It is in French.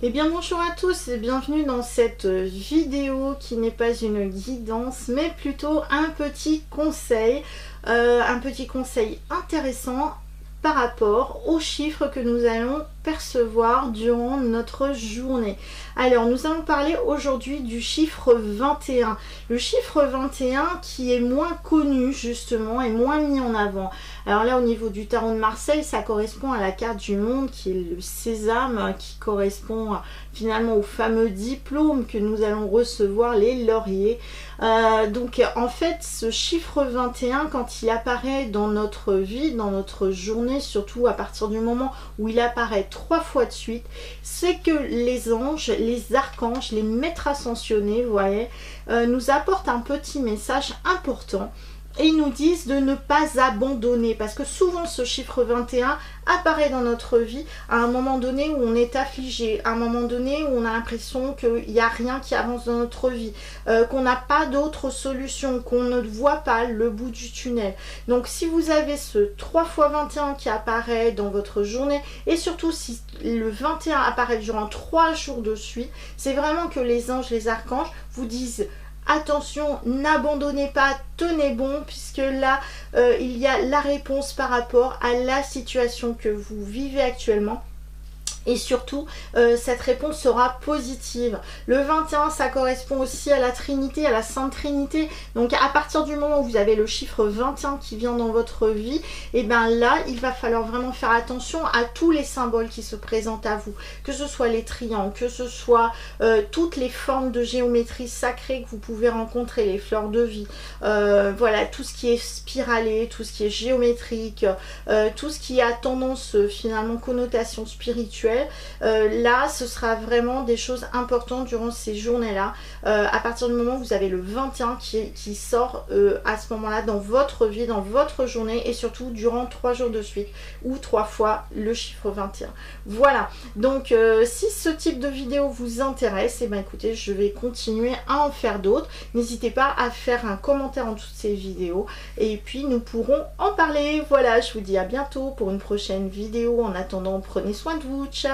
Eh bien bonjour à tous et bienvenue dans cette vidéo qui n'est pas une guidance mais plutôt un petit conseil intéressant par rapport aux chiffres que nous allons percevoir durant notre journée. Alors nous allons parler aujourd'hui du chiffre 21. Le chiffre 21 qui est moins connu justement et moins mis en avant. Alors là au niveau du tarot de Marseille, ça correspond à la carte du monde qui est le sésame, qui correspond finalement au fameux diplôme que nous allons recevoir, les lauriers. Donc en fait ce chiffre 21 quand il apparaît dans notre vie, dans notre journée, surtout à partir du moment où il apparaît 3 fois de suite, c'est que les anges, les archanges, les maîtres ascensionnés, vous voyez, nous apportent un petit message important. Et ils nous disent de ne pas abandonner, parce que souvent ce chiffre 21 apparaît dans notre vie à un moment donné où on est affligé, à un moment donné où on a l'impression qu'il n'y a rien qui avance dans notre vie, qu'on n'a pas d'autre solution, qu'on ne voit pas le bout du tunnel. Donc si vous avez ce 3 fois 21 qui apparaît dans votre journée, et surtout si le 21 apparaît durant 3 jours de suite, c'est vraiment que les anges, les archanges vous disent: attention, n'abandonnez pas, tenez bon, puisque là, il y a la réponse par rapport à la situation que vous vivez actuellement. Et surtout, cette réponse sera positive. Le 21, ça correspond aussi à la Trinité, à la Sainte Trinité. Donc à partir du moment où vous avez le chiffre 21 qui vient dans votre vie, et bien là, il va falloir vraiment faire attention à tous les symboles qui se présentent à vous. Que ce soit les triangles, que ce soit toutes les formes de géométrie sacrée que vous pouvez rencontrer, les fleurs de vie. Voilà, tout ce qui est spiralé, tout ce qui est géométrique, tout ce qui a tendance finalement connotation spirituelle. Là ce sera vraiment des choses importantes durant ces journées là, à partir du moment où vous avez le 21 qui sort à ce moment là dans votre vie, dans votre journée, et surtout durant 3 jours de suite ou 3 fois le chiffre 21. Voilà, donc si ce type de vidéo vous intéresse, et bien écoutez, je vais continuer à en faire d'autres. N'hésitez pas à faire un commentaire en dessous de ces vidéos et puis nous pourrons en parler. Voilà, je vous dis à bientôt pour une prochaine vidéo. En attendant, prenez soin de vous. Ciao.